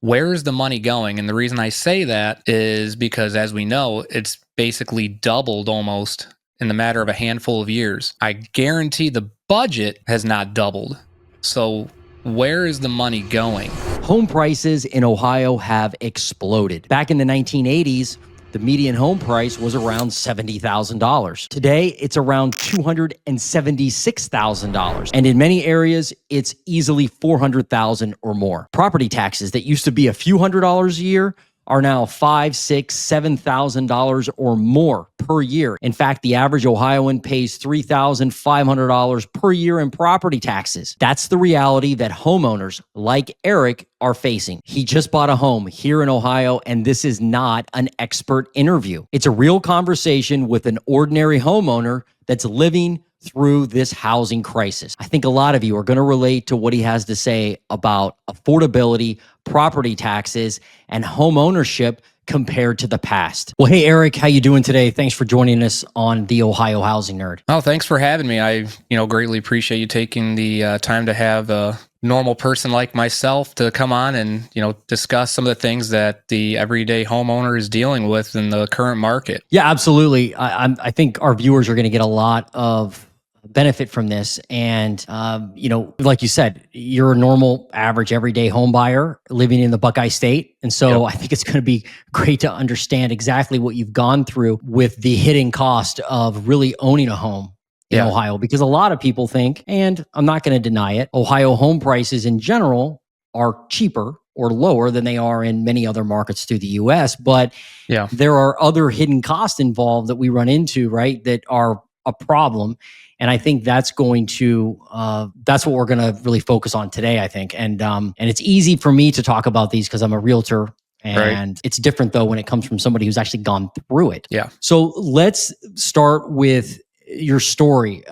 where is the money going? And the reason I say that is because, as we know, it's basically doubled almost in the matter of a handful of years. I guarantee the budget has not doubled. So where is the money going? Home prices in Ohio have exploded. Back in the 1980s, the median home price was around $70,000. Today, it's around $276,000. And in many areas, it's easily $400,000 or more. Property taxes that used to be a few $100s a year are now $5,000, $6,000, $7,000 or more per year. In fact, the average Ohioan pays $3,500 per year in property taxes. That's the reality that homeowners like Eric are facing. He just bought a home here in Ohio, and this is not an expert interview. It's a real conversation with an ordinary homeowner that's living through this housing crisis. I think a lot of you are going to relate to what he has to say about affordability, property taxes, and home ownership compared to the past. Well, hey, Eric, how you doing today? Thanks for joining us on the Ohio Housing Nerd. Oh, thanks for having me. I, greatly appreciate you taking the time to have a normal person like myself to come on and, discuss some of the things that the everyday homeowner is dealing with in the current market. Yeah, absolutely. I think our viewers are going to get a lot of benefit from this. And, like you said, you're a normal, average, everyday home buyer living in the Buckeye State. And so I think it's going to be great to understand exactly what you've gone through with the hidden cost of really owning a home in Ohio, because a lot of people think, and I'm not going to deny it, Ohio home prices in general are cheaper or lower than they are in many other markets through the U.S. But there are other hidden costs involved that we run into, right, that are a problem. And I think that's going to, that's what we're going to really focus on today, I think. And it's easy for me to talk about these because I'm a realtor. And it's different, though, when it comes from somebody who's actually gone through it. Yeah. So let's start with your story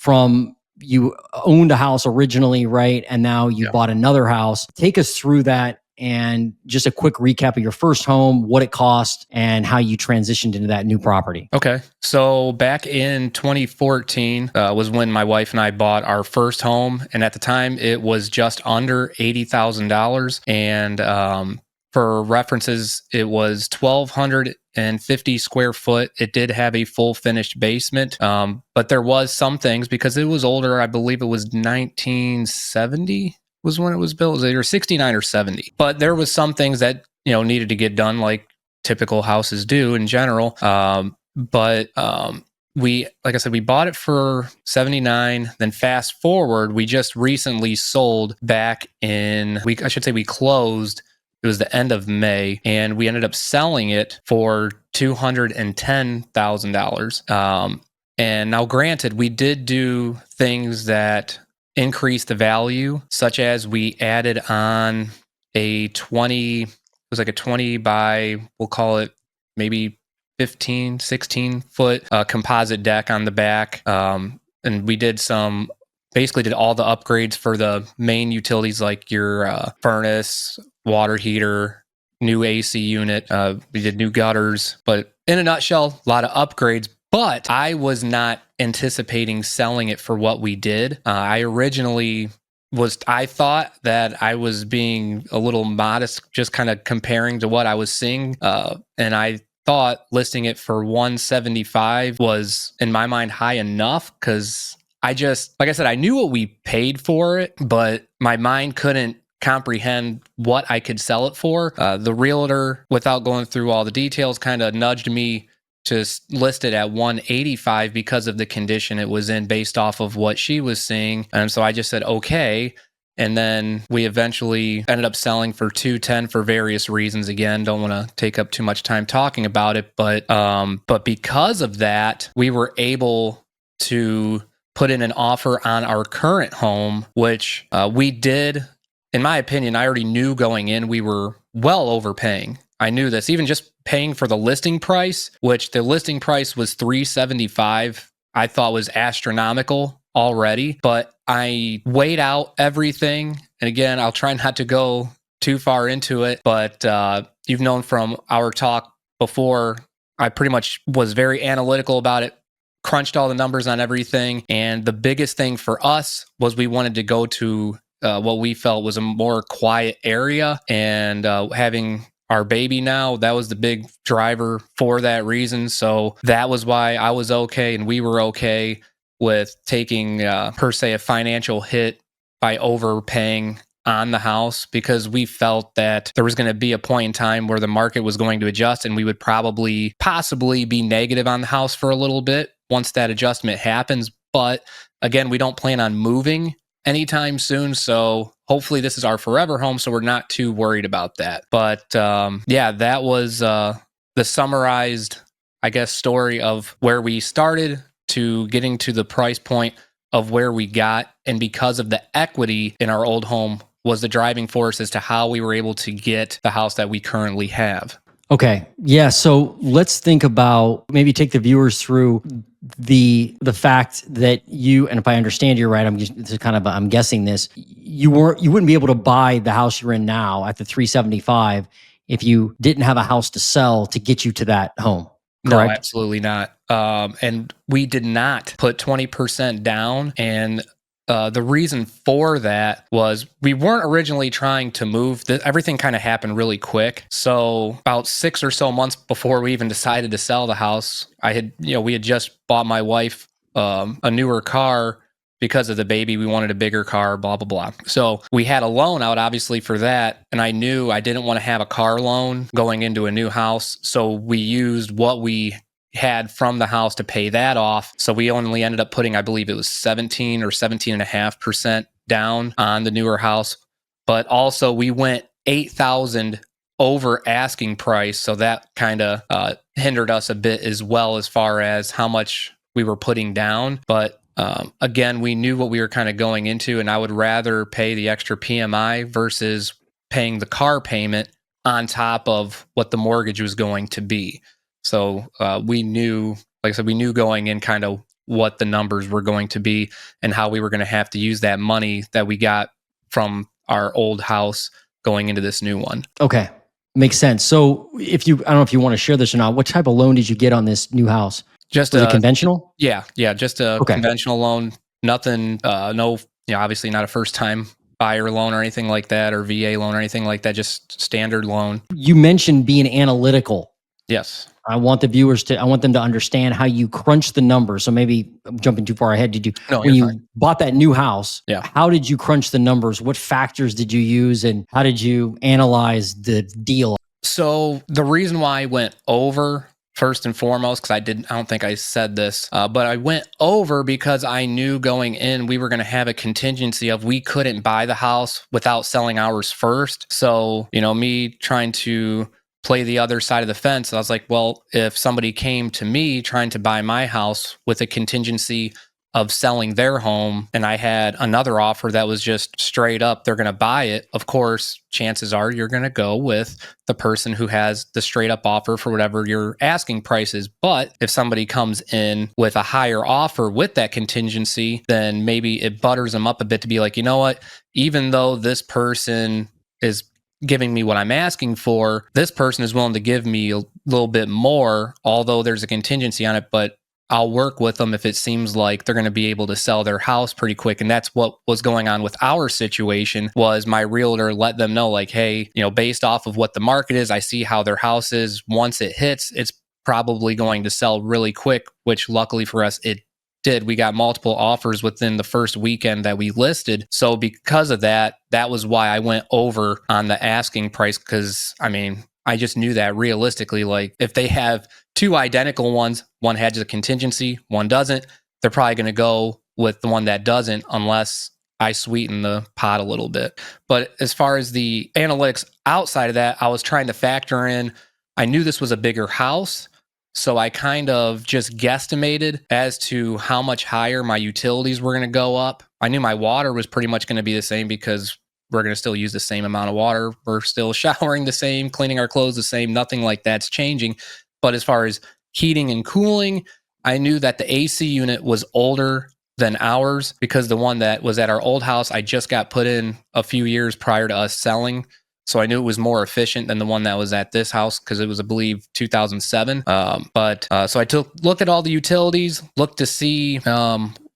from you owned a house originally, right? And now you bought another house. Take us through that and just a quick recap of your first home, what it cost, and how you transitioned into that new property. Okay. So back in 2014 was when my wife and I bought our first home. And at the time, it was just under $80,000. And for references, it was 1,250 square foot. It did have a full finished basement. But there was some things, because it was older. I believe it was 1970 was when it was built. It was either 69 or 70. But there was some things that, needed to get done, like typical houses do in general. But we, like I said, we bought it for 79. Then fast forward, we just recently sold back in, we closed. It was the end of May, and we ended up selling it for $210,000. And now, granted, we did do things that increased the value, such as we added on a 20 by, we'll call it maybe 15, 16 foot composite deck on the back. And we did basically did all the upgrades for the main utilities, like your furnace, water heater, new AC unit. We did new gutters, but in a nutshell, a lot of upgrades. But I was not anticipating selling it for what we did. I thought that I was being a little modest, just kind of comparing to what I was seeing. And I thought listing it for $175 was, in my mind, high enough, because like I said, I knew what we paid for it, but my mind couldn't comprehend what I could sell it for. The realtor, without going through all the details, kind of nudged me to list it at $185 because of the condition it was in, based off of what she was seeing. And so I just said, okay. And then we eventually ended up selling for $210 for various reasons. Again, don't want to take up too much time talking about it, but because of that, we were able to put in an offer on our current home, which we did. In my opinion, I already knew going in we were well overpaying. I knew this, even just paying for the listing price, which the listing price was $375, I thought was astronomical already. But I weighed out everything. And again, I'll try not to go too far into it, but you've known from our talk before, I pretty much was very analytical about it, crunched all the numbers on everything. And the biggest thing for us was we wanted to go to what we felt was a more quiet area, and having our baby now, that was the big driver for that reason. So that was why I was okay and we were okay with taking per se a financial hit by overpaying on the house, because we felt that there was going to be a point in time where the market was going to adjust and we would possibly be negative on the house for a little bit once that adjustment happens. But again, we don't plan on moving anytime soon, so hopefully this is our forever home, so we're not too worried about that. But yeah, that was the summarized, I guess, story of where we started to getting to the price point of where we got. And because of the equity in our old home was the driving force as to how we were able to get the house that we currently have. Okay. Yeah. So let's think about, maybe take the viewers through the fact that you, and if I understand you right, I'm guessing this, you wouldn't be able to buy the house you're in now at the 375 if you didn't have a house to sell to get you to that home. Correct? No, absolutely not. And we did not put 20% down. And the reason for that was we weren't originally trying to move. Everything kind of happened really quick. So about 6 or so months before we even decided to sell the house, we had just bought my wife a newer car because of the baby. We wanted a bigger car, blah, blah, blah. So we had a loan out, obviously, for that. And I knew I didn't want to have a car loan going into a new house. So we used what we had from the house to pay that off. So we only ended up putting, I believe it was 17 or 17.5% down on the newer house. But also we went $8,000 over asking price. So that kind of hindered us a bit as well, as far as how much we were putting down. But again, we knew what we were kind of going into, and I would rather pay the extra PMI versus paying the car payment on top of what the mortgage was going to be. So we knew, like I said, we knew going in kind of what the numbers were going to be and how we were going to have to use that money that we got from our old house going into this new one. Okay. Makes sense. So I don't know if you want to share this or not, what type of loan did you get on this new house? Was it conventional? Yeah, just a conventional loan. Nothing, obviously not a first time buyer loan or anything like that, or VA loan or anything like that, just standard loan. You mentioned being analytical. Yes. I want them to understand how you crunch the numbers. So maybe I'm jumping too far ahead. When you bought that new house, how did you crunch the numbers? What factors did you use, and how did you analyze the deal? So the reason why I went over, first and foremost, because I don't think I said this, but I went over because I knew going in we were going to have a contingency of we couldn't buy the house without selling ours first. So, me trying to play the other side of the fence, I was like, well, if somebody came to me trying to buy my house with a contingency of selling their home, and I had another offer that was just straight up, they're going to buy it, of course, chances are you're going to go with the person who has the straight up offer for whatever your asking price is. But if somebody comes in with a higher offer with that contingency, then maybe it butters them up a bit to be like, you know what, even though this person is giving me what I'm asking for, this person is willing to give me a little bit more, although there's a contingency on it, but I'll work with them if it seems like they're going to be able to sell their house pretty quick. And that's what was going on with our situation. Was my realtor let them know, like, hey, based off of what the market is, I see how their house is. Once it hits, it's probably going to sell really quick, which luckily for us, it did. We got multiple offers within the first weekend that we listed. So because of that, that was why I went over on the asking price, because I just knew that realistically, like if they have two identical ones, one has a contingency, one doesn't, they're probably going to go with the one that doesn't unless I sweeten the pot a little bit. But as far as the analytics outside of that, I was trying to factor in, I knew this was a bigger house. So I kind of just guesstimated as to how much higher my utilities were going to go up. I knew my water was pretty much going to be the same because we're going to still use the same amount of water. We're still showering the same, cleaning our clothes the same. Nothing like that's changing. But as far as heating and cooling, I knew that the AC unit was older than ours because the one that was at our old house, I just got put in a few years prior to us selling. So I knew it was more efficient than the one that was at this house because it was, I believe, 2007. So I looked at all the utilities, looked to see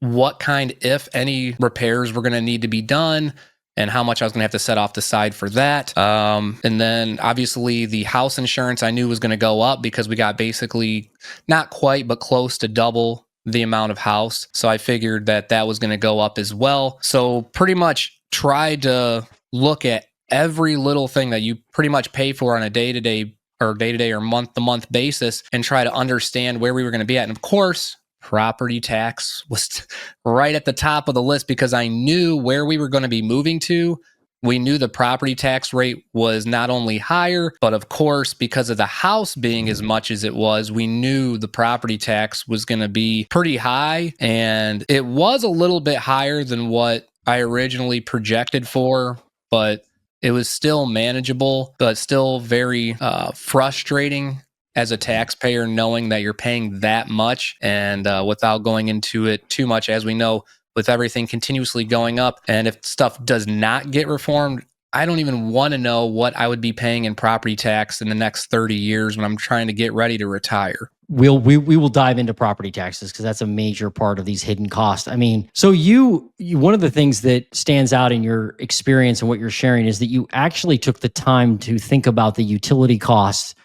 what kind, if any, repairs were going to need to be done. and how much I was going to have to set off the side for that. And then obviously the house insurance I knew was going to go up because we got basically not quite, but close to double the amount of house. So I figured that that was going to go up as well. So pretty much tried to look at every little thing that you pretty much pay for on a day-to-day or month-to-month basis and try to understand where we were going to be at. And of course, property tax was right at the top of the list because I knew where we were going to be moving to. We knew the property tax rate was not only higher, but of course, because of the house being as much as it was, we knew the property tax was going to be pretty high. And it was a little bit higher than what I originally projected for, but it was still manageable, but still very frustrating as a taxpayer knowing that you're paying that much. And without going into it too much, as we know, with everything continuously going up, and if stuff does not get reformed, I don't even want to know what I would be paying in property tax in the next 30 years when I'm trying to get ready to retire. We will dive into property taxes because that's a major part of these hidden costs. I mean, so you one of the things that stands out in your experience and what you're sharing is that you actually took the time to think about the utility costs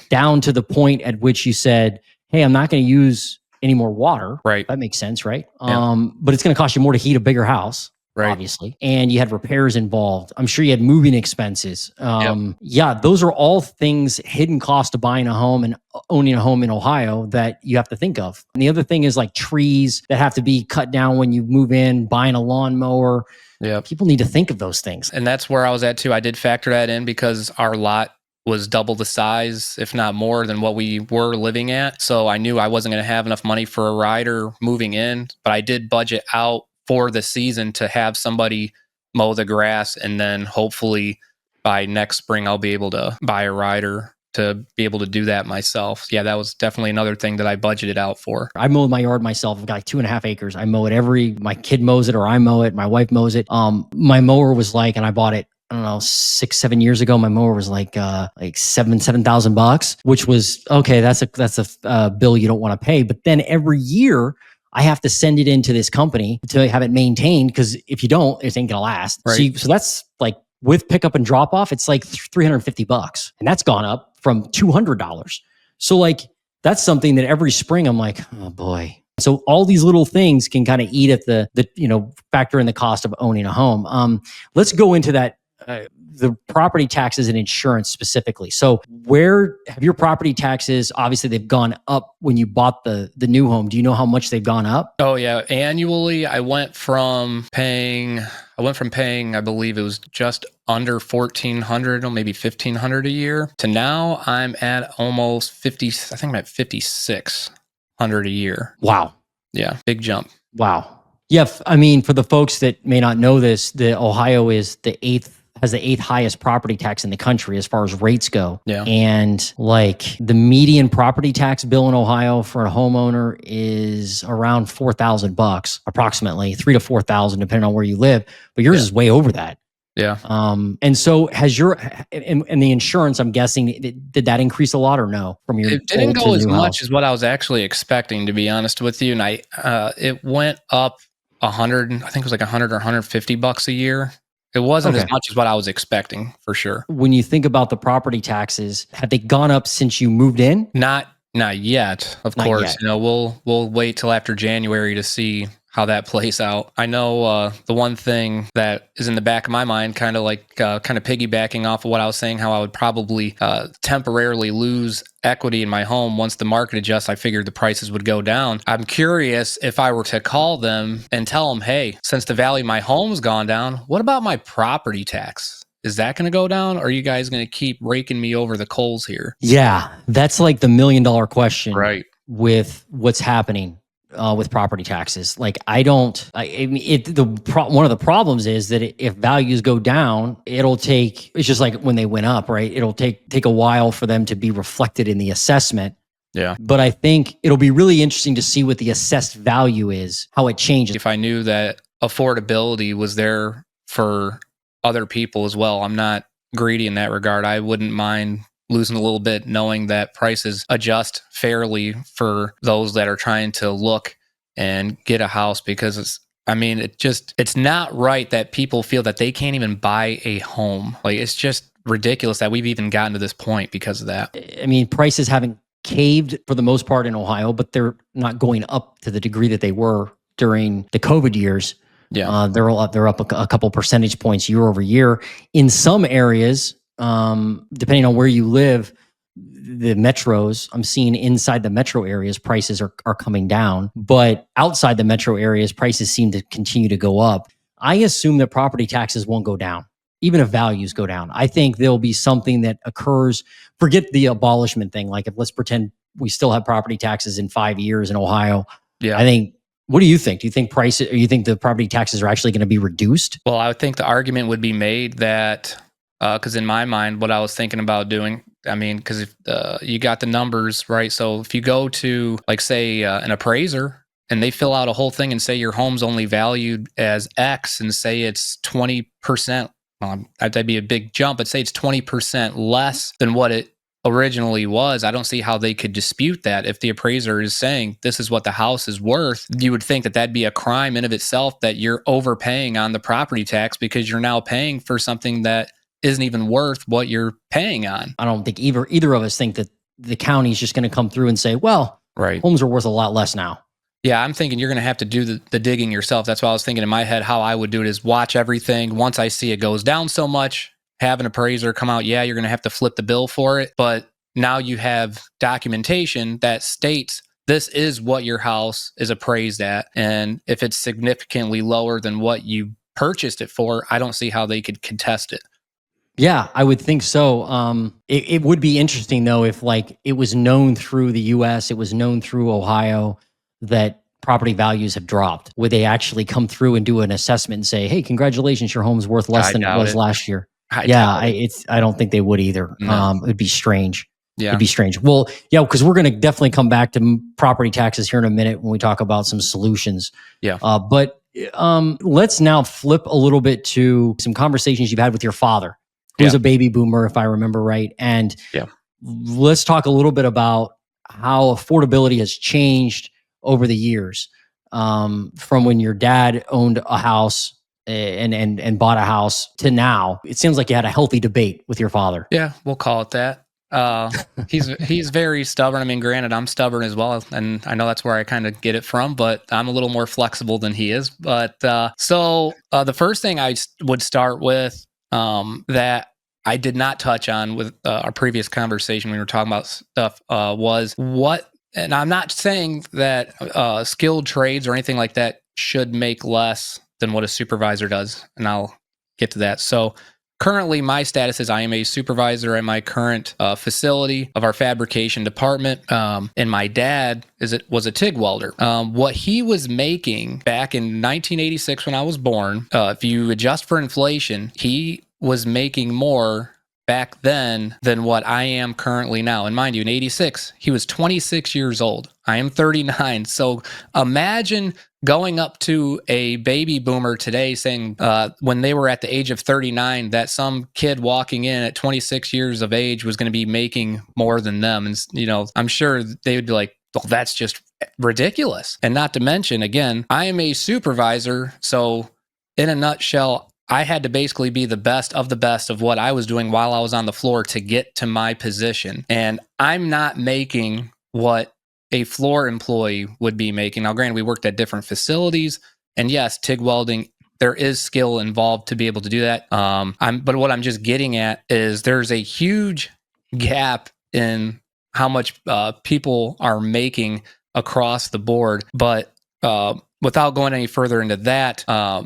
down to the point at which you said, hey, I'm not going to use any more water. Right. That makes sense, right? Yeah. But it's going to cost you more to heat a bigger house. Right. Obviously. And you had repairs involved. I'm sure you had moving expenses. Yeah, those are all things, hidden cost of buying a home and owning a home in Ohio that you have to think of. And the other thing is like trees that have to be cut down when you move in, buying a lawnmower. Yeah. People need to think of those things. And that's where I was at too. I did factor that in because our lot was double the size, if not more, than what we were living at. So I knew I wasn't going to have enough money for a rider moving in, but I did budget out for the season to have somebody mow the grass. And then hopefully by next spring, I'll be able to buy a rider to be able to do that myself. Yeah, that was definitely another thing that I budgeted out for. I mow my yard myself. I've got like 2.5 acres. I mow it my kid mows it or I mow it. My wife mows it. My mower was like, and I bought it, I don't know, 6-7 years ago. My mower was like $7,000, which was okay. That's a bill you don't want to pay. But then every year I have to send it into this company to have it maintained because if you don't, it ain't gonna last. Right. So that's like with pickup and drop off, it's like $350, and that's gone up from $200. So like that's something that every spring I'm like, oh boy. So all these little things can kind of eat at the factor in the cost of owning a home. Let's go into that. The property taxes and insurance specifically. So where have your property taxes, obviously they've gone up when you bought the new home. Do you know how much they've gone up? Oh yeah. Annually, I went from paying, I believe it was just under $1,400 or maybe $1,500 a year to now I'm at almost 50. I think I'm at $5,600 a year. Wow. Yeah. Big jump. Wow. Yeah. I mean, for the folks that may not know this, Ohio is has the 8th highest property tax in the country as far as rates go. Yeah. And like the median property tax bill in Ohio for a homeowner is around $4,000 approximately, $3,000 to $4,000 depending on where you live. But yours is way over that. Yeah. And so has and the insurance, I'm guessing, did that increase a lot or no from your It didn't go as much as what I was actually expecting, to be honest with you. And it went up I think it was like $100 or $150 a year. It wasn't as much as what I was expecting, for sure. When you think about the property taxes, have they gone up since you moved in? Not yet, of course. Yet. We'll wait till after January to see how that plays out. I know the one thing that is in the back of my mind, kind of piggybacking off of what I was saying, how I would probably temporarily lose equity in my home once the market adjusts. I figured the prices would go down. I'm curious if I were to call them and tell them, hey, since the value of my home's gone down, what about my property tax? Is that going to go down? Or are you guys going to keep raking me over the coals here? Yeah, that's like the $1 million question, right? With what's happening with property taxes. Like one of the problems is that if values go down, it's just like when they went up, right? It'll take a while for them to be reflected in the assessment. Yeah. But I think it'll be really interesting to see what the assessed value is, how it changes. If I knew that affordability was there for other people as well, I'm not greedy in that regard. I wouldn't mind losing a little bit knowing that prices adjust fairly for those that are trying to look and get a house, because I mean, it's not right that people feel that they can't even buy a home. Like, it's just ridiculous that we've even gotten to this point because of that. I mean, prices haven't caved for the most part in Ohio, but they're not going up to the degree that they were during the COVID years. Yeah. They're up a couple percentage points year over year. In some areas, depending on where you live, the metros, I'm seeing inside the metro areas, prices are coming down, but outside the metro areas, prices seem to continue to go up. I assume that property taxes won't go down, even if values go down. I think there'll be something that occurs. Forget the abolishment thing. Like, if let's pretend we still have property taxes in 5 years in Ohio. Yeah. I think. What do you think? Do you think prices? Or you think the property taxes are actually going to be reduced? Well, I would think the argument would be made that, because in my mind, what I was thinking about doing, I mean, because if you got the numbers, right? So if you go to, like, say, an appraiser and they fill out a whole thing and say your home's only valued as X and say it's 20%, that'd be a big jump, but say it's 20% less than what it originally was, I don't see how they could dispute that. If the appraiser is saying this is what the house is worth, you would think that that'd be a crime in of itself, that you're overpaying on the property tax because you're now paying for something that isn't even worth what you're paying on. I don't think either of us think that the county is just going to come through and say, well, right, homes are worth a lot less now. Yeah, I'm thinking you're going to have to do the digging yourself. That's why I was thinking in my head how I would do it is watch everything. Once I see it goes down so much, have an appraiser come out. Yeah, you're going to have to flip the bill for it. But now you have documentation that states this is what your house is appraised at. And if it's significantly lower than what you purchased it for, I don't see how they could contest it. Yeah, I would think so. It would be interesting, though, if, like, it was known through the U.S., it was known through Ohio that property values have dropped. Would they actually come through and do an assessment and say, hey, congratulations, your home's worth less than it was last year? I don't think they would either. No. It would be strange. Yeah. It'd be strange. Well, yeah, because we're going to definitely come back to property taxes here in a minute when we talk about some solutions. Yeah. But let's now flip a little bit to some conversations you've had with your father, who's a baby boomer, if I remember right. And let's talk a little bit about how affordability has changed over the years, from when your dad owned a house and bought a house to now. It seems like you had a healthy debate with your father. Yeah, we'll call it that. He's very stubborn. I mean, granted, I'm stubborn as well, and I know that's where I kind of get it from, but I'm a little more flexible than he is. But so the first thing I would start with, that I did not touch on with our previous conversation when we were talking about stuff, was what, and I'm not saying that skilled trades or anything like that should make less than what a supervisor does, and I'll get to that. So currently, my status is I am a supervisor at my current facility of our fabrication department, and my dad was a TIG welder. What he was making back in 1986 when I was born, if you adjust for inflation, he was making more back then than what I am currently now. And mind you, in 86, he was 26 years old. I am 39. So imagine going up to a baby boomer today saying, when they were at the age of 39, that some kid walking in at 26 years of age was going to be making more than them. And, I'm sure they would be like, well, that's just ridiculous. And not to mention, again, I am a supervisor. So in a nutshell, I had to basically be the best of what I was doing while I was on the floor to get to my position. And I'm not making what a floor employee would be making. Now, granted, we worked at different facilities, and yes, TIG welding, there is skill involved to be able to do that. But what I'm just getting at is there's a huge gap in how much people are making across the board. But without going any further into that,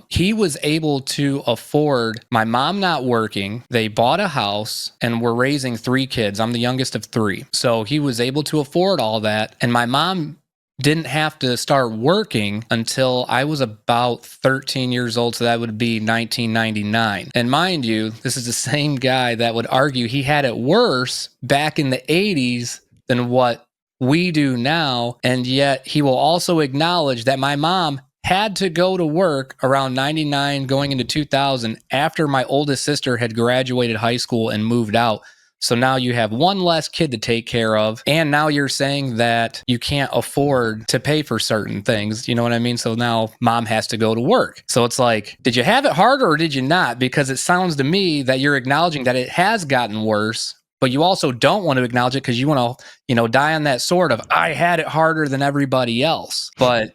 he was able to afford, my mom not working, they bought a house and were raising 3 kids. I'm the youngest of 3. So he was able to afford all that. And my mom didn't have to start working until I was about 13 years old. So that would be 1999. And mind you, this is the same guy that would argue he had it worse back in the 80s than what we do now, and yet he will also acknowledge that my mom had to go to work around 99 going into 2000 after my oldest sister had graduated high school and moved out. So now you have one less kid to take care of. And now you're saying that you can't afford to pay for certain things. You know what I mean? So now mom has to go to work. So it's like, did you have it harder or did you not? Because it sounds to me that you're acknowledging that it has gotten worse, but you also don't want to acknowledge it because you want to, die on that sword of, I had it harder than everybody else. But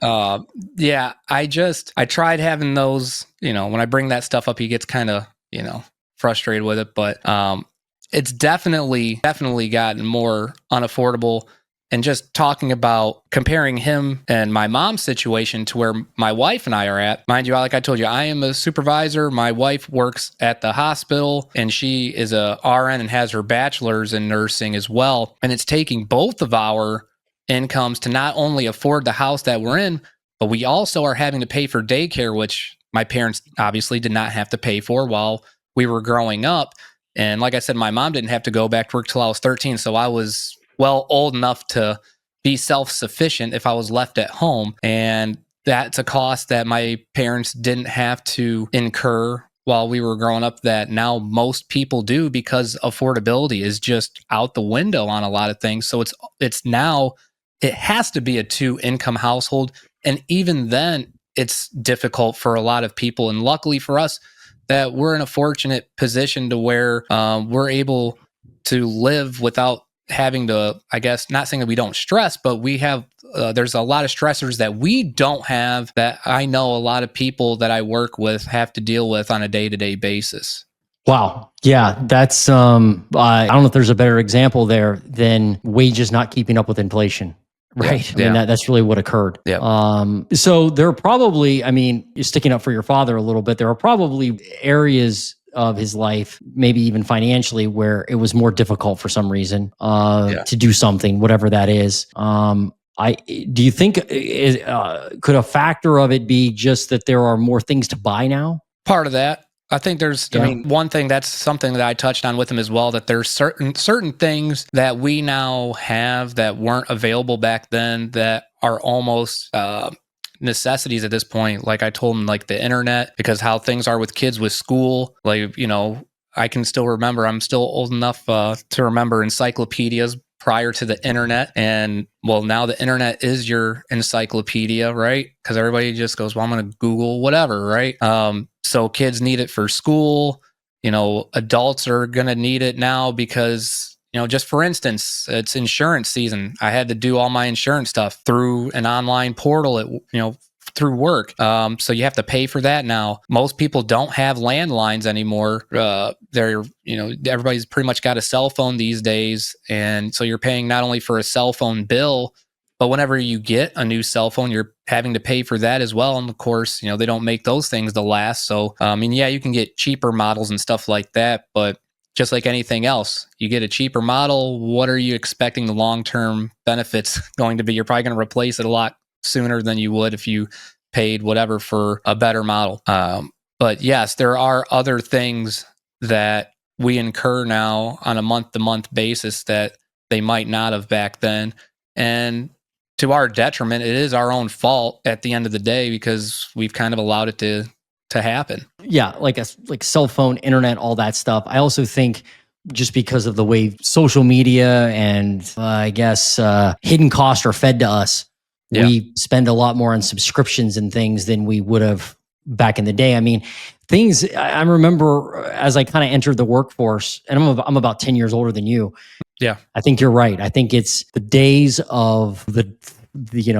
yeah, I tried having those, when I bring that stuff up, he gets kind of, frustrated with it. But it's definitely gotten more unaffordable. And just talking about comparing him and my mom's situation to where my wife and I are at. Mind you, like I told you, I am a supervisor. My wife works at the hospital and she is a RN and has her bachelor's in nursing as well. And it's taking both of our incomes to not only afford the house that we're in, but we also are having to pay for daycare, which my parents obviously did not have to pay for while we were growing up. And like I said, my mom didn't have to go back to work till I was 13. So I was old enough to be self-sufficient if I was left at home. And that's a cost that my parents didn't have to incur while we were growing up that now most people do because affordability is just out the window on a lot of things. So it's now, it has to be a 2-income household. And even then, it's difficult for a lot of people. And luckily for us, that we're in a fortunate position to where we're able to live without having to, I guess, not saying that we don't stress, but we have, there's a lot of stressors that we don't have that I know a lot of people that I work with have to deal with on a day-to-day basis. Wow. Yeah, that's, I don't know if there's a better example there than wages not keeping up with inflation. Right. I mean, that's really what occurred. Yeah. So there are probably, you're sticking up for your father a little bit. There are probably areas of his life, maybe even financially, where it was more difficult for some reason to do something, whatever that is. Do you think could a factor of it be just that there are more things to buy now? Part of that. I think there's, one thing that's something that I touched on with him as well, that there's certain things that we now have that weren't available back then that are almost necessities at this point. Like I told him, like the internet, because how things are with kids with school, like, I can still remember, I'm still old enough to remember encyclopedias prior to the internet. And well, now the internet is your encyclopedia, right? Because everybody just goes, well, I'm going to Google whatever, right? So kids need it for school. Adults are going to need it now because, just for instance, it's insurance season. I had to do all my insurance stuff through an online portal at, through work. So you have to pay for that now. Most people don't have landlines anymore. Everybody's pretty much got a cell phone these days. And so you're paying not only for a cell phone bill, but whenever you get a new cell phone, you're having to pay for that as well. And of course, they don't make those things to last. So, you can get cheaper models and stuff like that, but just like anything else, you get a cheaper model. What are you expecting the long-term benefits going to be? You're probably going to replace it a lot sooner than you would if you paid whatever for a better model. But yes, there are other things that we incur now on a month-to-month basis that they might not have back then. And to our detriment, it is our own fault at the end of the day because we've kind of allowed it to happen. Yeah, like cell phone, internet, all that stuff. I also think just because of the way social media and I guess hidden costs are fed to us, we spend a lot more on subscriptions and things than we would have back in the day. I remember as I kind of entered the workforce, and I'm about 10 years older than you. Yeah. I think you're right. I think it's the days of the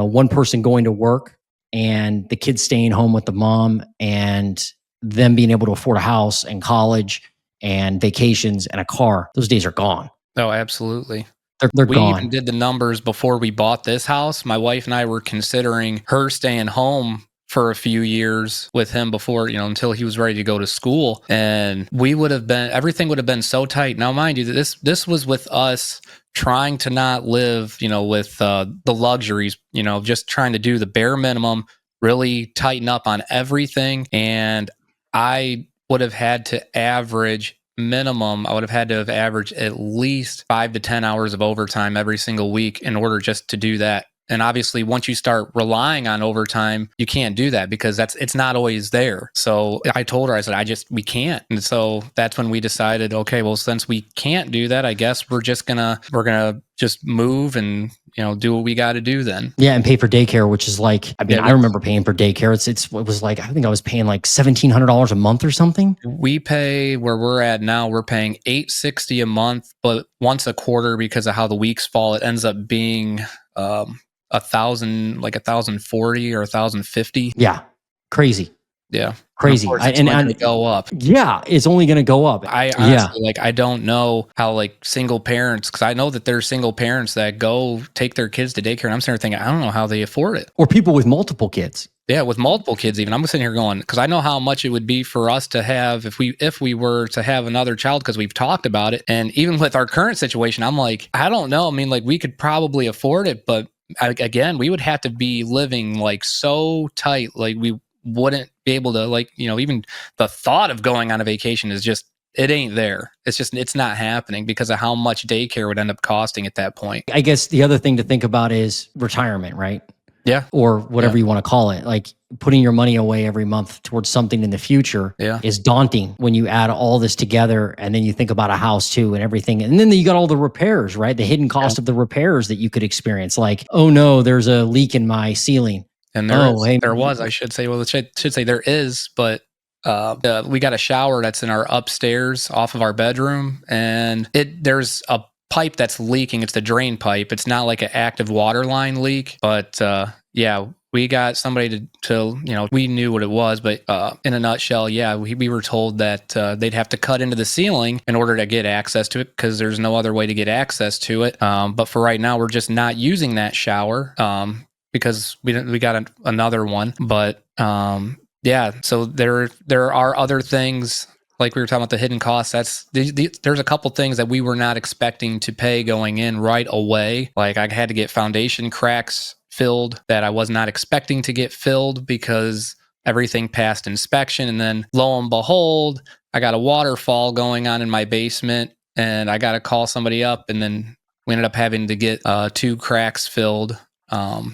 one person going to work and the kids staying home with the mom and them being able to afford a house and college and vacations and a car. Those days are gone. Oh, absolutely. They're we gone. Even did the numbers before we bought this house. My wife and I were considering her staying home for a few years with him before, until he was ready to go to school. And everything would have been so tight. Now, mind you, this was with us trying to not live, with the luxuries, just trying to do the bare minimum, really tighten up on everything. And I would have had to average minimum, I would have had to have averaged at least 5 to 10 hours of overtime every single week in order just to do that. And obviously, once you start relying on overtime, you can't do that because it's not always there. So I told her, I said, we can't. And so that's when we decided, okay, well, since we can't do that, I guess we're gonna just move and do what we got to do then. Yeah, and pay for daycare, which is like, I mean, I remember paying for daycare. It was like, I think I was paying like $1,700 a month or something. We pay where we're at now. We're paying $860 a month, but once a quarter because of how the weeks fall, it ends up being 1,000, like 1,040 or 1,050. Yeah, crazy. Yeah, crazy. It's going to go up. Yeah, it's only going to go up. I honestly, I don't know how single parents, because I know that there's single parents that go take their kids to daycare, and I'm sitting here thinking, I don't know how they afford it. Or people with multiple kids. Yeah, with multiple kids even. I'm sitting here going, because I know how much it would be for us to have if we were to have another child, because we've talked about it. And even with our current situation, I'm like, I don't know. I mean, we could probably afford it, but again, we would have to be living so tight, we wouldn't be able to even the thought of going on a vacation is just, it ain't there. It's not happening because of how much daycare would end up costing at that point. I guess the other thing to think about is retirement, right? Yeah. Or whatever you want to call it. Like putting your money away every month towards something in the future is daunting when you add all this together, and then you think about a house too and everything. And then you got all the repairs, right? The hidden cost of the repairs that you could experience. Like, oh no, there's a leak in my ceiling. And I should say, there is, but we got a shower that's in our upstairs off of our bedroom, and there's a pipe that's leaking. It's the drain pipe. It's not like an active water line leak, but we got somebody to we knew what it was, but in a nutshell, we were told that they'd have to cut into the ceiling in order to get access to it, because there's no other way to get access to it. But for right now, we're just not using that shower because we got another one. But so there are other things. Like we were talking about the hidden costs, there's a couple things that we were not expecting to pay going in right away. Like I had to get foundation cracks filled that I was not expecting to get filled because everything passed inspection. And then lo and behold, I got a waterfall going on in my basement, and I got to call somebody up. And then we ended up having to get 2 cracks filled.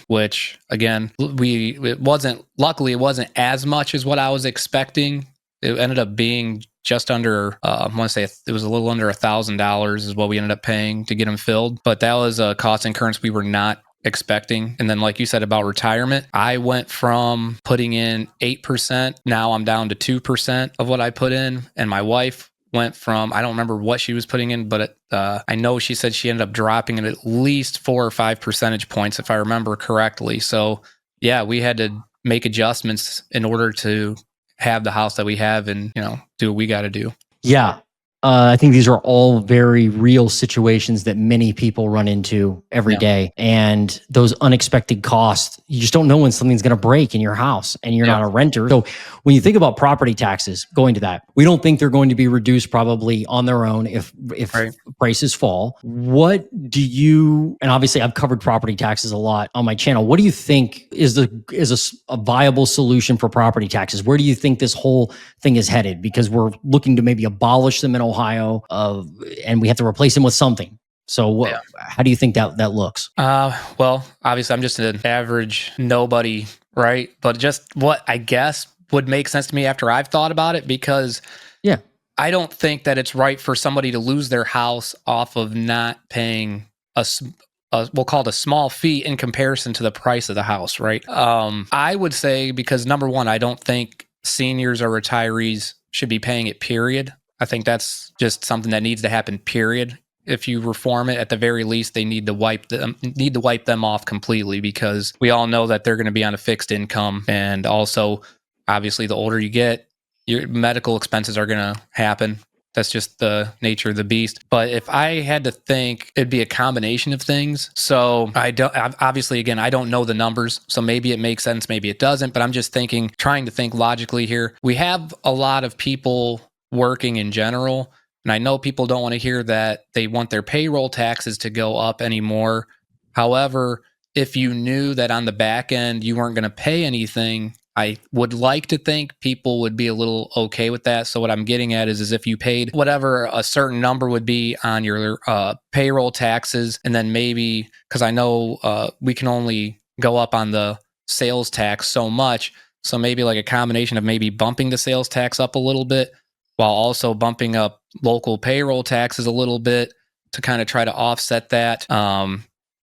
Which again, luckily it wasn't as much as what I was expecting. It ended up being just under, I want to say it was a little under $1,000 is what we ended up paying to get them filled. But that was a cost incurrence we were not expecting. And then like you said about retirement, I went from putting in 8%. Now I'm down to 2% of what I put in. And my wife went from, I don't remember what she was putting in, but I know she said she ended up dropping it at least 4 or 5 percentage points, if I remember correctly. So yeah, we had to make adjustments in order to have the house that we have and, do what we got to do. Yeah. I think these are all very real situations that many people run into every day. And those unexpected costs, you just don't know when something's going to break in your house, and you're not a renter. So when you think about property taxes, going to that, we don't think they're going to be reduced probably on their own if prices fall. What do you, and obviously I've covered property taxes a lot on my channel. What do you think is a viable solution for property taxes? Where do you think this whole thing is headed? Because we're looking to maybe abolish them in Ohio, and we have to replace them with something. So how do you think that looks? Well, obviously I'm just an average nobody, right? But just what I guess would make sense to me after I've thought about it, because I don't think that it's right for somebody to lose their house off of not paying we'll call it a small fee in comparison to the price of the house, right? I would say, because number one, I don't think seniors or retirees should be paying it, period. I think that's just something that needs to happen, period. If you reform it, at the very least, they need to wipe them off completely, because we all know that they're going to be on a fixed income. And also, obviously, the older you get, your medical expenses are going to happen. That's just the nature of the beast. But if I had to think, it'd be a combination of things. So obviously, again, I don't know the numbers. So maybe it makes sense, maybe it doesn't. But I'm just trying to think logically here. We have a lot of people working in general. And I know people don't want to hear that they want their payroll taxes to go up anymore. However, if you knew that on the back end you weren't going to pay anything I would like to think people would be a little okay with that. So what I'm getting at is if you paid whatever a certain number would be on your payroll taxes, and then maybe, because I know we can only go up on the sales tax so much, so maybe like a combination of maybe bumping the sales tax up a little bit while also bumping up local payroll taxes a little bit to kind of try to offset that.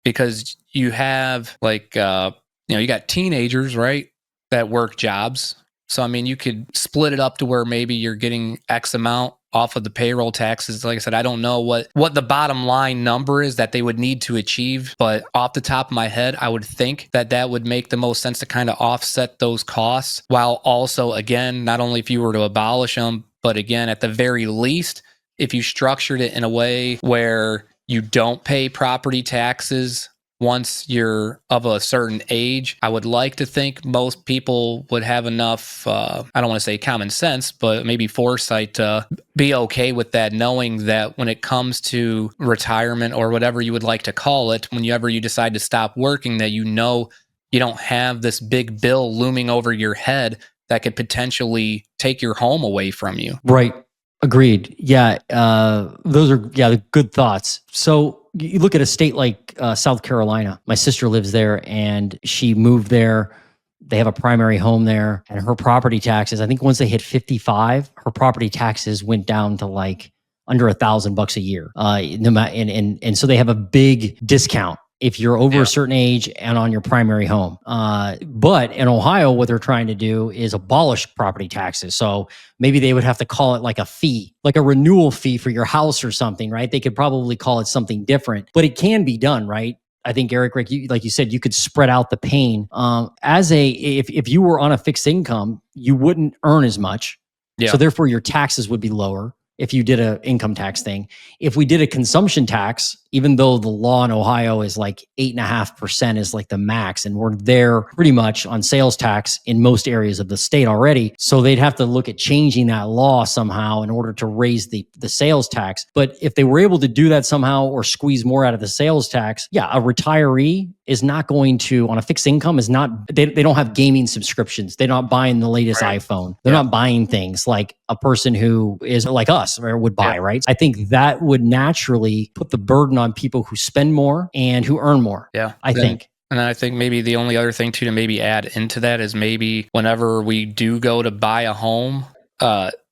Because you have like, you got teenagers, right, that work jobs. So, I mean, you could split it up to where maybe you're getting X amount off of the payroll taxes. Like I said, I don't know what the bottom line number is that they would need to achieve, but off the top of my head, I would think that would make the most sense to kind of offset those costs, while also, again, not only if you were to abolish them, but again, at the very least, if you structured it in a way where you don't pay property taxes once you're of a certain age, I would like to think most people would have enough, I don't want to say common sense, but maybe foresight to be okay with that, knowing that when it comes to retirement or whatever you would like to call it, whenever you decide to stop working, that you don't have this big bill looming over your head that could potentially take your home away from you. Right. Agreed. Yeah. Those are the good thoughts. So you look at a state like South Carolina. My sister lives there and she moved there. They have a primary home there, and her property taxes, I think once they hit 55, her property taxes went down to like under $1,000 a year. And so they have a big discount if you're over a certain age and on your primary home. But in Ohio, what they're trying to do is abolish property taxes. So maybe they would have to call it like a fee, like a renewal fee for your house or something, right? They could probably call it something different, but it can be done, right? I think, Eric, like you said, you could spread out the pain. If you were on a fixed income, you wouldn't earn as much. Yeah. So therefore your taxes would be lower if you did an income tax thing. If we did a consumption tax, even though the law in Ohio is like 8.5% is like the max, and we're there pretty much on sales tax in most areas of the state already. So they'd have to look at changing that law somehow in order to raise the sales tax. But if they were able to do that somehow or squeeze more out of the sales tax, a retiree is not going to, on a fixed income, they don't have gaming subscriptions. They're not buying the latest iPhone. They're not buying things like a person who is like us would buy, right? I think that would naturally put the burden on people who spend more and who earn more. Yeah. I think. And I think maybe the only other thing too to maybe add into that is maybe whenever we do go to buy a home,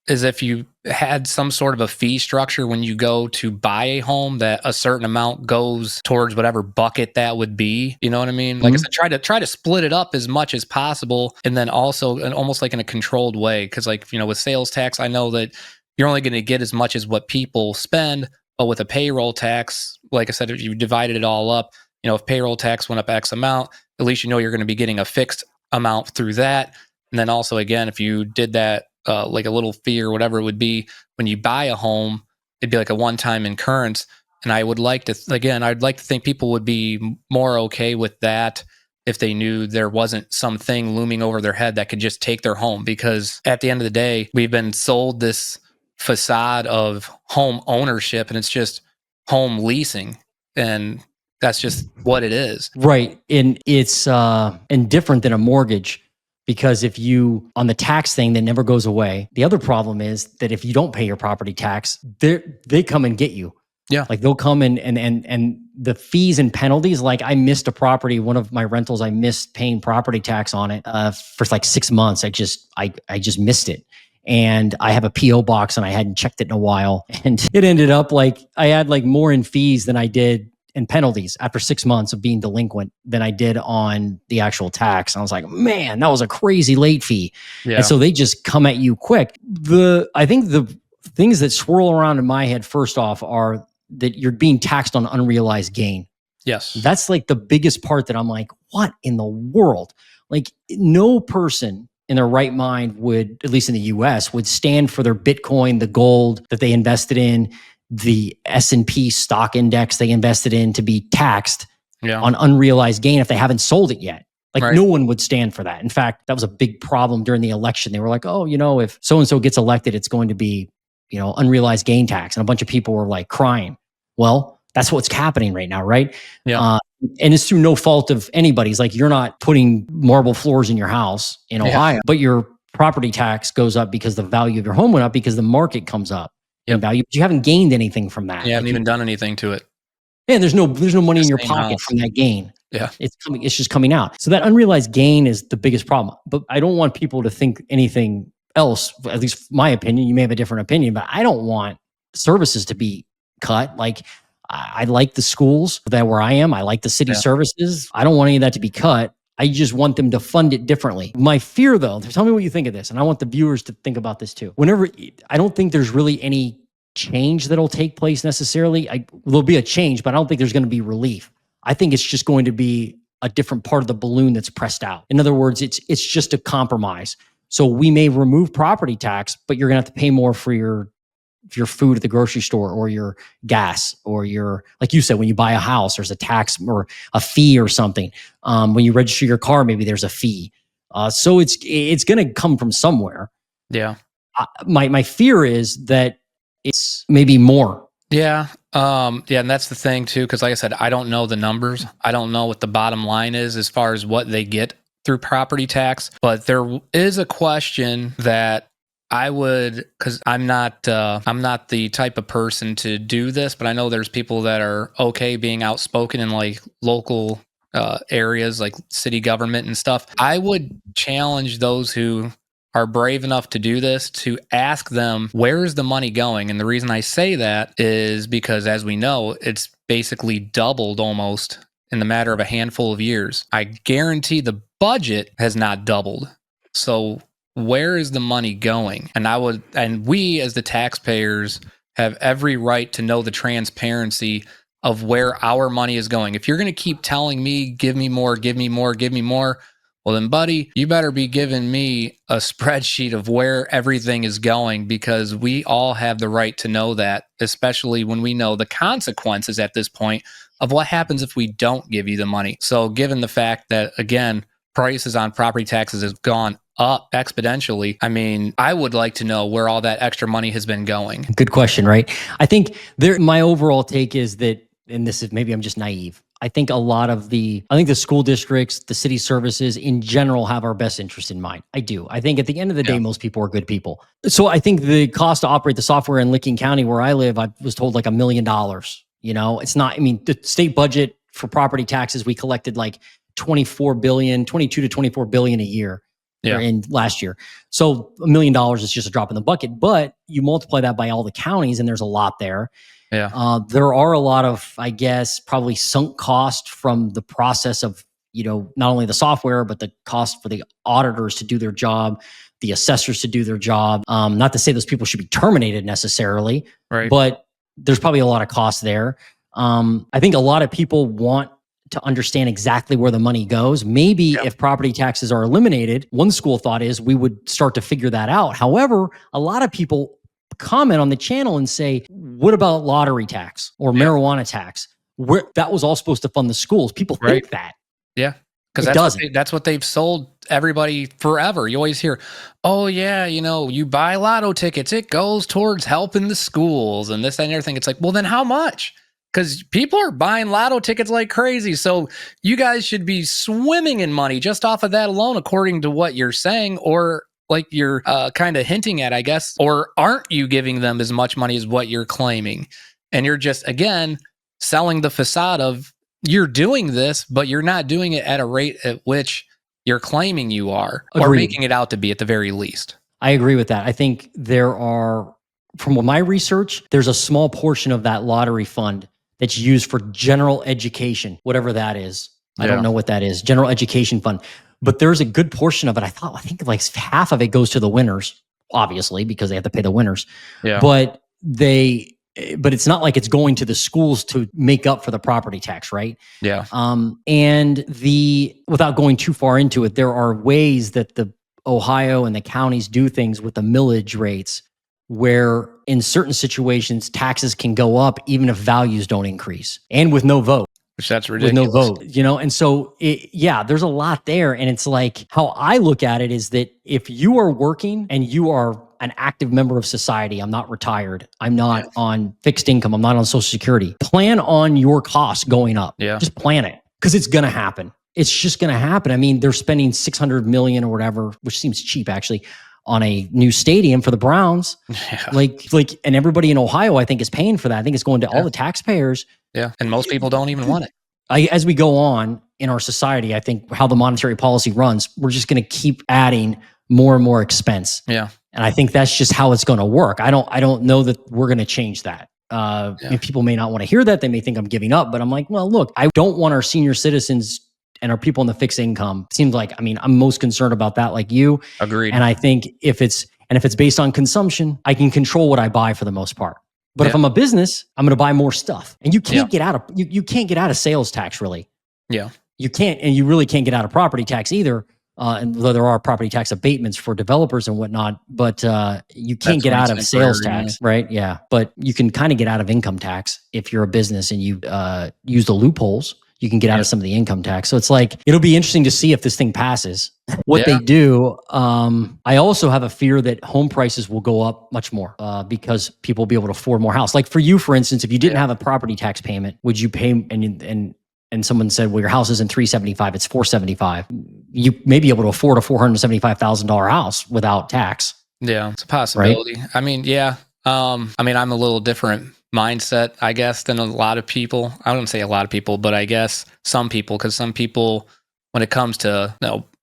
is if you had some sort of a fee structure when you go to buy a home, that a certain amount goes towards whatever bucket that would be. You know what I mean? Like I said, try to split it up as much as possible, and then also almost like in a controlled way. Because with sales tax, I know that you're only going to get as much as what people spend, but with a payroll tax, like I said, if you divided it all up, if payroll tax went up X amount, at least you're going to be getting a fixed amount through that. And then also, again, if you did that, like a little fee or whatever it would be when you buy a home, it'd be like a one-time incurrence. And I'd like to think people would be more okay with that if they knew there wasn't something looming over their head that could just take their home. Because at the end of the day, we've been sold this facade of home ownership, and it's just home leasing. And that's just what it is. Right. And it's different than a mortgage. Because if you, on the tax thing that never goes away, the other problem is that if you don't pay your property tax, they come and get you. Yeah. Like they'll come and the fees and penalties, like I missed a property, one of my rentals, I missed paying property tax on it for like 6 months. I just missed it. And I have a PO box and I hadn't checked it in a while. And it ended up like I had like more in fees than I did and penalties after 6 months of being delinquent than I did on the actual tax. And I was like, man, that was a crazy late fee. Yeah. And so they just come at you quick. I think the things that swirl around in my head first off are that you're being taxed on unrealized gain. Yes. That's like the biggest part that I'm like, what in the world? Like no person in their right mind would, at least in the US, would stand for their Bitcoin, the gold that they invested in, the S&P stock index they invested in, to be taxed on unrealized gain if they haven't sold it yet. Like no one would stand for that. In fact, that was a big problem during the election. They were like, oh, if so-and-so gets elected, it's going to be, unrealized gain tax. And a bunch of people were like crying. Well, that's what's happening right now, right? Yeah. and it's through no fault of anybody's. Like, you're not putting marble floors in your house in Ohio, but your property tax goes up because the value of your home went up because the market comes up in value. But you haven't gained anything from that. You haven't even done anything to it. Yeah, there's no money in your Same pocket house. from that gain. Yeah. It's just coming out. So that unrealized gain is the biggest problem. But I don't want people to think anything else, at least my opinion. You may have a different opinion, but I don't want services to be cut. Like, I like the schools that where I am. I like the city services. I don't want any of that to be cut. I just want them to fund it differently. My fear, though, tell me what you think of this, and I want the viewers to think about this too. I don't think there's really any change that'll take place necessarily. There'll be a change, but I don't think there's going to be relief. I think it's just going to be a different part of the balloon that's pressed out. In other words, it's just a compromise. So we may remove property tax, but you're going to have to pay more for your food at the grocery store, or your gas, or like you said, when you buy a house, there's a tax or a fee or something. When you register your car, maybe there's a fee. So it's going to come from somewhere. Yeah. My fear is that it's maybe more. Yeah. And that's the thing too, because like I said, I don't know the numbers. I don't know what the bottom line is as far as what they get through property tax. But there is a question that I would, because I'm not the type of person to do this, but I know there's people that are okay being outspoken in like local areas, like city government and stuff. I would challenge those who are brave enough to do this to ask them, where is the money going? And the reason I say that is because, as we know, it's basically doubled almost in the matter of a handful of years. I guarantee the budget has not doubled. So where is the money going? And we as the taxpayers have every right to know the transparency of where our money is going. If you're going to keep telling me, give me more, give me more, give me more, well then, buddy, you better be giving me a spreadsheet of where everything is going, because we all have the right to know that, especially when we know the consequences at this point of what happens if we don't give you the money. So given the fact that, again, prices on property taxes have gone up exponentially, I mean, I would like to know where all that extra money has been going. Good question, right? I think my overall take is that, and this is, maybe I'm just naive, I think the school districts, the city services in general have our best interest in mind. I do. I think at the end of the day, most people are good people. So I think the cost to operate the software in Licking County, where I live, I was told like $1 million. It's not, the state budget for property taxes, we collected like 22 to 24 billion a year in last year. So $1 million is just a drop in the bucket, but you multiply that by all the counties and there's a lot there. Yeah. There are a lot of, I guess, probably sunk cost from the process of, not only the software, but the cost for the auditors to do their job, the assessors to do their job. Not to say those people should be terminated necessarily, right, but there's probably a lot of cost there. I think a lot of people want to understand exactly where the money goes. Maybe if property taxes are eliminated, one school of thought is we would start to figure that out. However, a lot of people comment on the channel and say, what about lottery tax or marijuana tax? That was all supposed to fund the schools. People think that. Yeah. Because that's what they've sold everybody forever. You always hear, oh yeah, you buy lotto tickets, it goes towards helping the schools and this, that, and everything. It's like, well, then how much? Because people are buying lotto tickets like crazy. So you guys should be swimming in money just off of that alone, according to what you're saying, or like you're kind of hinting at, I guess. Or aren't you giving them as much money as what you're claiming? And you're just, again, selling the facade of you're doing this, but you're not doing it at a rate at which you're claiming you are, or making it out to be at the very least. I agree with that. I think there are, from my research, there's a small portion of that lottery fund that's used for general education, whatever that is. I don't know what that is. General education fund. But there's a good portion of it. I think like half of it goes to the winners, obviously, because they have to pay the winners. Yeah. But it's not like it's going to the schools to make up for the property tax, right? Yeah. And without going too far into it, there are ways that the Ohio and the counties do things with the millage rates, where in certain situations taxes can go up even if values don't increase, and with no vote. Which that's ridiculous. With no vote, and so there's a lot there. And it's like, how I look at it is that if you are working and you are an active member of society, I'm not retired, I'm not on fixed income, I'm not on Social Security, plan on your costs going up. Yeah. Just plan it. because it's going to happen. It's just going to happen. I mean, they're spending $600 million or whatever, which seems cheap actually, on a new stadium for the Browns. Yeah. Like, and everybody in Ohio, I think, is paying for that. I think it's going to all the taxpayers. Yeah. And most people don't even want it. As we go on in our society, I think how the monetary policy runs, we're just going to keep adding more and more expense. Yeah. And I think that's just how it's going to work. I don't know that we're going to change that. And people may not want to hear that. They may think I'm giving up, but I'm like, well, look, I don't want our senior citizens and our people in the fixed income. Seems like, I mean, I'm most concerned about that, like you. Agreed. And I think if it's based on consumption, I can control what I buy for the most part. But if I'm a business, I'm going to buy more stuff, and you can't get out of you can't get out of sales tax, really. Yeah, you can't, and you really can't get out of property tax either. And though there are property tax abatements for developers and whatnot, but you can't get out of sales tax, right? Yeah, but you can kind of get out of income tax if you're a business and you use the loopholes. You can get out of some of the income tax. So it's like, it'll be interesting to see if this thing passes. What they do. I also have a fear that home prices will go up much more because people will be able to afford more house. Like for you, for instance, if you didn't have a property tax payment, would you pay? And someone said, well, your house isn't $375, it's $475. You may be able to afford a $475,000 house without tax. Yeah, it's a possibility. Right? I mean, yeah. I'm a little different mindset, I guess, than a lot of people. I wouldn't say a lot of people, but I guess some people, because some people, when it comes to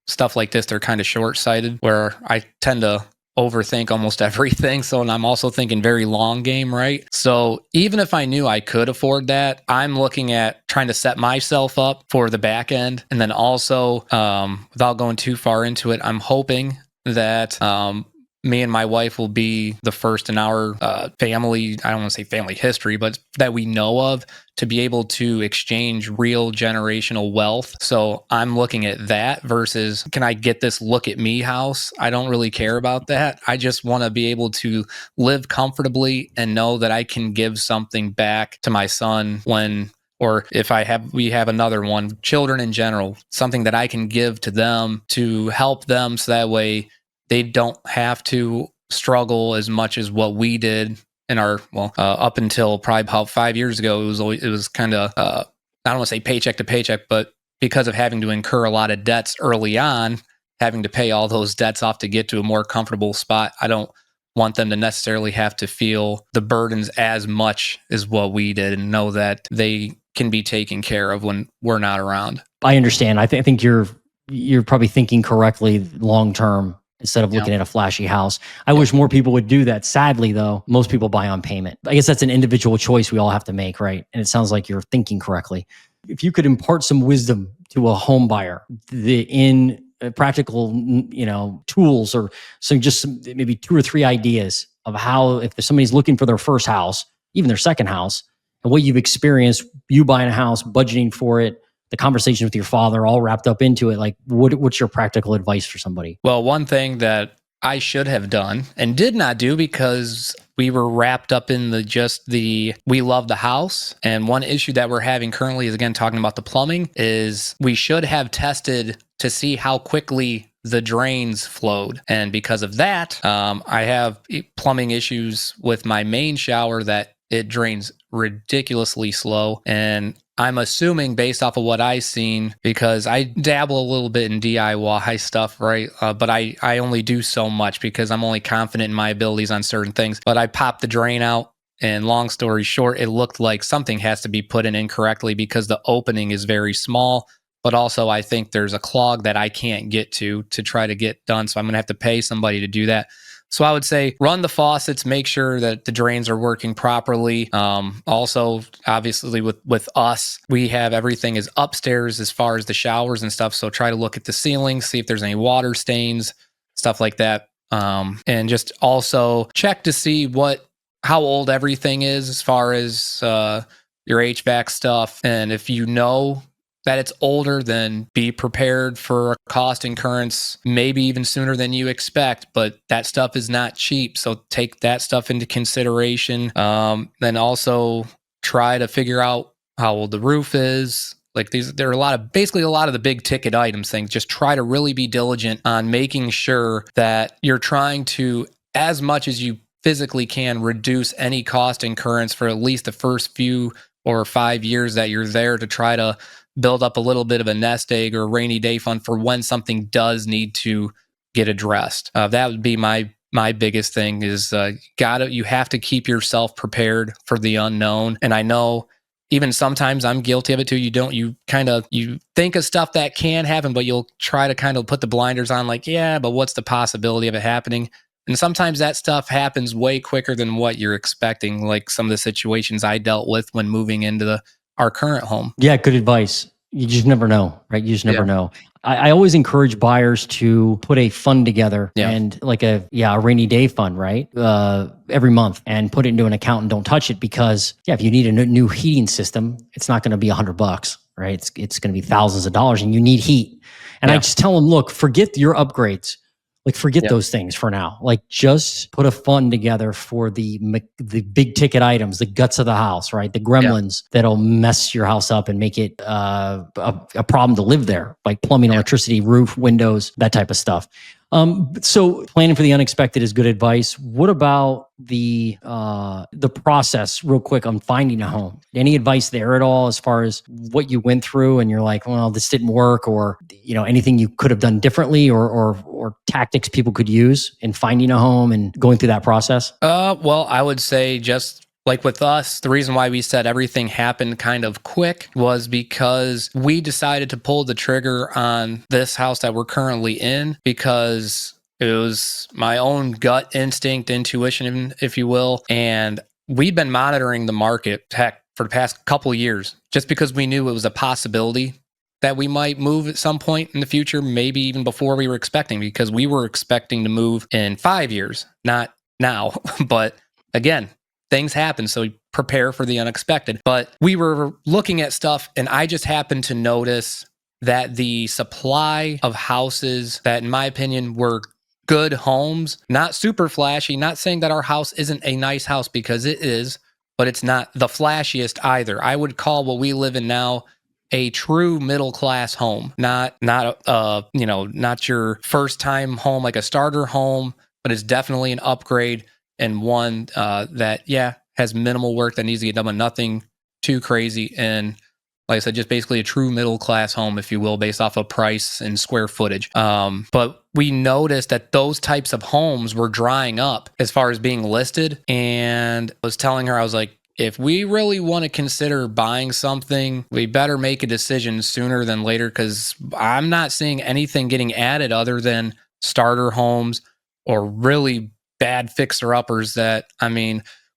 stuff like this, they're kind of short-sighted, where I tend to overthink almost everything. So, and I'm also thinking very long game, right? So even if I knew I could afford that, I'm looking at trying to set myself up for the back end. And then also, without going too far into it, I'm hoping that me and my wife will be the first in our family, I don't want to say family history, but that we know of, to be able to exchange real generational wealth. So I'm looking at that versus, can I get this look at me house? I don't really care about that. I just want to be able to live comfortably and know that I can give something back to my son or if we have another one, children in general, something that I can give to them to help them so that way they don't have to struggle as much as what we did in our, up until probably about 5 years ago. It was kind of, I don't want to say paycheck to paycheck, but because of having to incur a lot of debts early on, having to pay all those debts off to get to a more comfortable spot, I don't want them to necessarily have to feel the burdens as much as what we did, and know that they can be taken care of when we're not around. I understand. I think you're probably thinking correctly long term, instead of looking at a flashy house. I wish more people would do that. Sadly, though, most people buy on payment. I guess that's an individual choice we all have to make, right? And it sounds like you're thinking correctly. If you could impart some wisdom to a home buyer in practical, tools, or maybe 2 or 3 ideas of how, if somebody's looking for their first house, even their second house, and what you've experienced, you buying a house, budgeting for it, the conversation with your father, all wrapped up into it. Like, what's your practical advice for somebody? Well, one thing that I should have done and did not do because we were wrapped up in we love the house. And one issue that we're having currently is, again, talking about the plumbing, is we should have tested to see how quickly the drains flowed. And because of that, I have plumbing issues with my main shower that it drains ridiculously slow. And I'm assuming, based off of what I've seen, because I dabble a little bit in DIY stuff, right? But I only do so much because I'm only confident in my abilities on certain things. But I popped the drain out, and long story short, it looked like something has to be put in incorrectly because the opening is very small. But also, I think there's a clog that I can't get to try to get done. So I'm going to have to pay somebody to do that. So I would say run the faucets, make sure that the drains are working properly. Also, obviously with us, we have everything is upstairs as far as the showers and stuff. So try to look at the ceilings, see if there's any water stains, stuff like that. And just also check to see how old everything is as far as your HVAC stuff. And if you know that it's older, then be prepared for a cost incurrence, maybe even sooner than you expect, but that stuff is not cheap. So take that stuff into consideration. Then also try to figure out how old the roof is. Like there are basically a lot of the big ticket items things. Just try to really be diligent on making sure that you're trying to, as much as you physically can, reduce any cost incurrence for at least the first few or 5 years that you're there, to try to build up a little bit of a nest egg or a rainy day fund for when something does need to get addressed. That would be my biggest thing is you have to keep yourself prepared for the unknown. And I know even sometimes I'm guilty of it too. You think of stuff that can happen, but you'll try to kind of put the blinders on like, yeah, but what's the possibility of it happening? And sometimes that stuff happens way quicker than what you're expecting, like some of the situations I dealt with when moving into our current home. Yeah, good advice. You just never know, right? You just never know. I always encourage buyers to put a fund together and like a rainy day fund, right? Every month, and put it into an account and don't touch it, because if you need a new heating system, it's not going to be $100, right? It's going to be thousands of dollars, and you need heat. And I just tell them, look, forget your upgrades. Like, forget those things for now. Like, just put a fund together for the big ticket items, the guts of the house, right? The gremlins that'll mess your house up and make it a problem to live there, like plumbing, electricity, roof, windows, that type of stuff. So planning for the unexpected is good advice. What about the process, real quick, on finding a home? Any advice there at all, as far as what you went through and you're like, well, this didn't work, or anything you could have done differently, or tactics people could use in finding a home and going through that process? Well, I would say, just like with us, the reason why we said everything happened kind of quick was because we decided to pull the trigger on this house that we're currently in, because it was my own gut instinct, intuition, if you will. And we'd been monitoring the market, heck, for the past couple of years, just because we knew it was a possibility that we might move at some point in the future, maybe even before we were expecting, because we were expecting to move in 5 years, not now. But again, things happen, so prepare for the unexpected. But we were looking at stuff, and I just happened to notice that the supply of houses that, in my opinion, were good homes, not super flashy, not saying that our house isn't a nice house, because it is, but it's not the flashiest either. I would call what we live in now a true middle class home, not your first time home, like a starter home, but it's definitely an upgrade, and one that has minimal work that needs to get done, but nothing too crazy. And like I said, just basically a true middle class home, if you will, based off of price and square footage. But we noticed that those types of homes were drying up as far as being listed. And I was telling her, I was like, if we really want to consider buying something, we better make a decision sooner than later, because I'm not seeing anything getting added other than starter homes or really bad fixer-uppers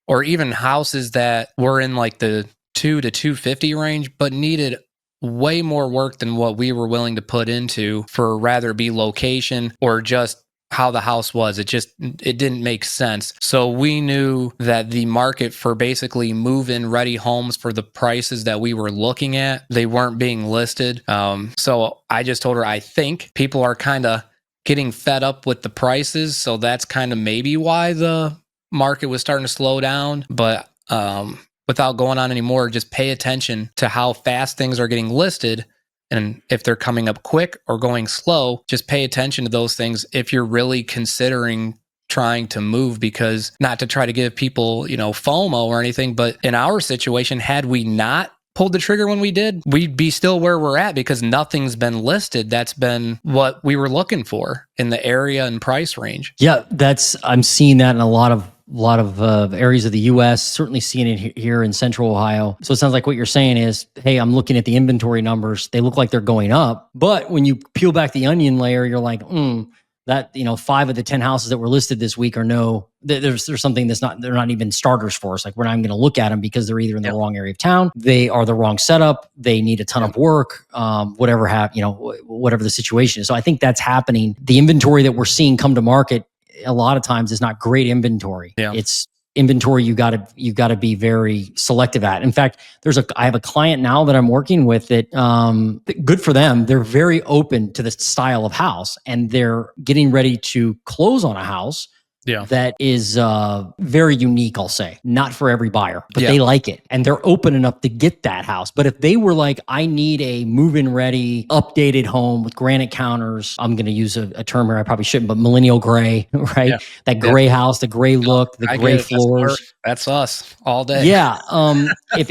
or even houses that were in like the $2 to $250 range, but needed way more work than what we were willing to put into, for rather be location or just how the house was. It didn't make sense. So we knew that the market for basically move-in ready homes for the prices that we were looking at, they weren't being listed. So I just told her, I think people are kind of getting fed up with the prices. So that's kind of maybe why the market was starting to slow down. But without going on anymore, just pay attention to how fast things are getting listed. And if they're coming up quick or going slow, just pay attention to those things if you're really considering trying to move, because not to try to give people, FOMO or anything, but in our situation, had we not pulled the trigger when we did, we'd be still where we're at, because nothing's been listed. That's been what we were looking for in the area and price range. Yeah, I'm seeing that in a lot of areas of the U.S., certainly seeing it here in Central Ohio. So it sounds like what you're saying is, hey, I'm looking at the inventory numbers. They look like they're going up. But when you peel back the onion layer, you're like, that 5 of the 10 houses that were listed this week there's something they're not even starters for us. Like, we're not even going to look at them because they're either in the wrong area of town, they are the wrong setup, they need a ton of work, whatever the situation is. So I think that's happening. The inventory that we're seeing come to market a lot of times is not great inventory. Yeah. It's inventory you got to be very selective at. In fact, I have a client now that I'm working with that, good for them. They're very open to the style of house, and they're getting ready to close on a house Yeah. that is very unique, I'll say. Not for every buyer, but Yeah. they like it. And they're open enough to get that house. But if they were like, I need a move-in ready, updated home with granite counters, I'm going to use a term here I probably shouldn't, but millennial gray, right? Yeah. That gray house, the gray look, the I gray get it. floors. That's us all day. Yeah. If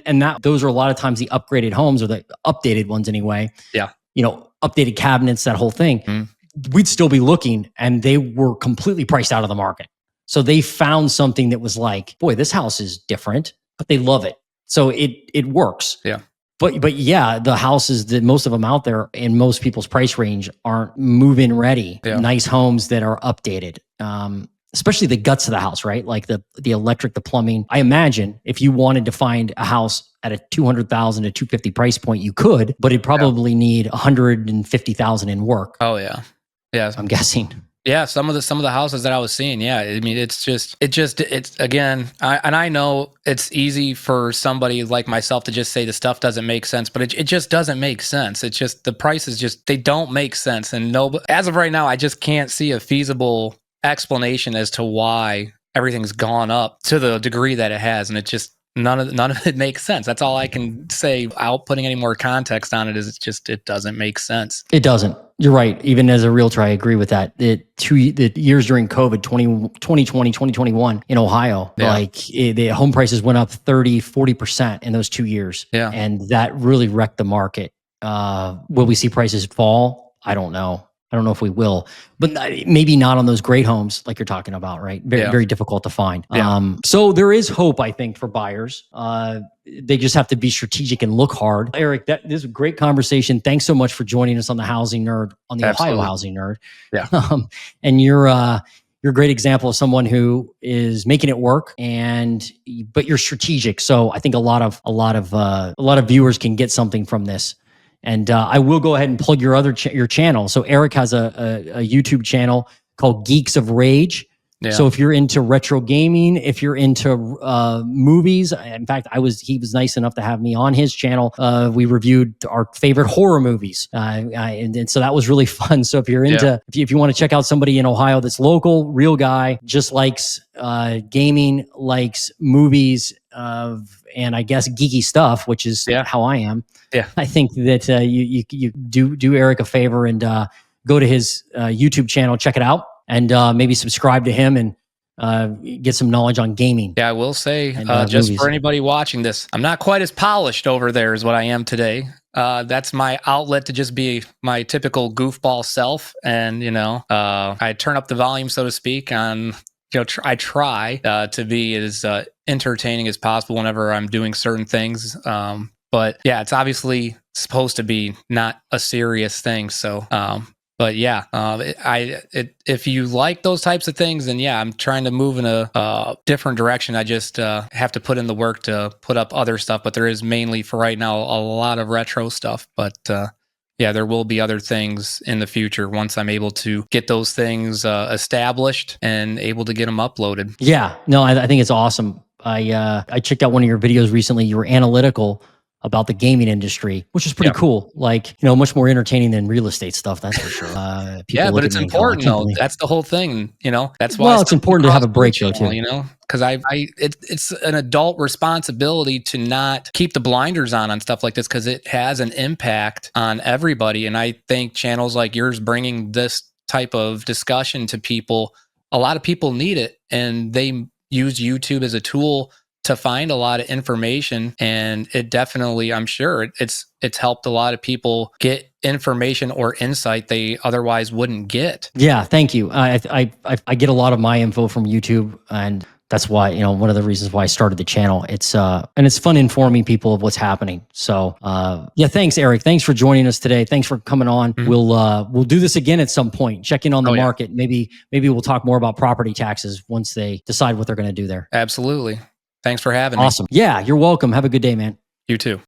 and that those are a lot of times the upgraded homes or the updated ones anyway. Yeah. Updated cabinets, that whole thing. Mm. We'd still be looking, and they were completely priced out of the market. So they found something that was like, boy, this house is different, but they love it. So it works. Yeah. But yeah, the houses that most of them out there in most people's price range aren't move-in ready. Yeah. Nice homes that are updated. Especially the guts of the house, right? Like the electric, the plumbing. I imagine if you wanted to find a house at a $200,000 to $250 price point, you could, but it'd probably need $150,000 in work. Oh yeah. Yeah. I'm guessing. Yeah, some of the houses that I was seeing, yeah. I mean, it's again, I know it's easy for somebody like myself to just say the stuff doesn't make sense, but it just doesn't make sense. It's just the prices they don't make sense, and as of right now, I just can't see a feasible explanation as to why everything's gone up to the degree that it has, and it just none of it makes sense. That's all I can say without putting any more context on it. Is it doesn't make sense. It doesn't. You're right. Even as a realtor, I agree with that. The years during COVID, 2020, 2021 in Ohio, the home prices went up 30-40% in those 2 years. Yeah. And that really wrecked the market. Will we see prices fall? I don't know. I don't know if we will, but maybe not on those great homes like you're talking about, right? Very difficult to find. Yeah. So there is hope, I think, for buyers. They just have to be strategic and look hard. Eric, this is a great conversation. Thanks so much for joining us on the Housing Nerd, on the Absolutely. Ohio Housing Nerd. Yeah. And you're a great example of someone who is making it work, but you're strategic. So I think a lot of viewers can get something from this. And I will go ahead and plug your your channel. So Eric has a YouTube channel called Geeks of Rage. Yeah. So if you're into retro gaming, if you're into movies, in fact, he was nice enough to have me on his channel. We reviewed our favorite horror movies, and so that was really fun. So if you're into, if you want to check out somebody in Ohio that's local, real guy, just likes gaming, likes movies, and I guess geeky stuff, which is how I am. Yeah, I think that you do Eric a favor and go to his YouTube channel, check it out. And maybe subscribe to him and get some knowledge on gaming. Yeah, I will say, just movies. For anybody watching this, I'm not quite as polished over there as what I am today. That's my outlet to just be my typical goofball self. And, I turn up the volume, so to speak, on, I try to be as entertaining as possible whenever I'm doing certain things. But yeah, it's obviously supposed to be not a serious thing. So, but yeah, if you like those types of things, then yeah, I'm trying to move in a different direction. I just have to put in the work to put up other stuff, but there is mainly for right now a lot of retro stuff. But yeah, there will be other things in the future once I'm able to get those things established and able to get them uploaded. Yeah, no, I think it's awesome. I checked out one of your videos recently. You were analytical about the gaming industry, which is pretty cool. Like, much more entertaining than real estate stuff. That's for sure. Yeah, but it's important though. That's the whole thing. That's why it's important to have a break though too. Because it's an adult responsibility to not keep the blinders on stuff like this because it has an impact on everybody. And I think channels like yours bringing this type of discussion to people, a lot of people need it, and they use YouTube as a tool to find a lot of information, and it definitely, I'm sure it's helped a lot of people get information or insight they otherwise wouldn't get. Yeah, thank you. I get a lot of my info from YouTube, and that's why, one of the reasons why I started the channel. It's and it's fun informing people of what's happening. So yeah, thanks, Eric. Thanks for joining us today. Thanks for coming on. Mm-hmm. We'll do this again at some point. Check in on the market. Maybe we'll talk more about property taxes once they decide what they're going to do there. Absolutely. Thanks for having me. Awesome. Yeah, you're welcome. Have a good day, man. You too.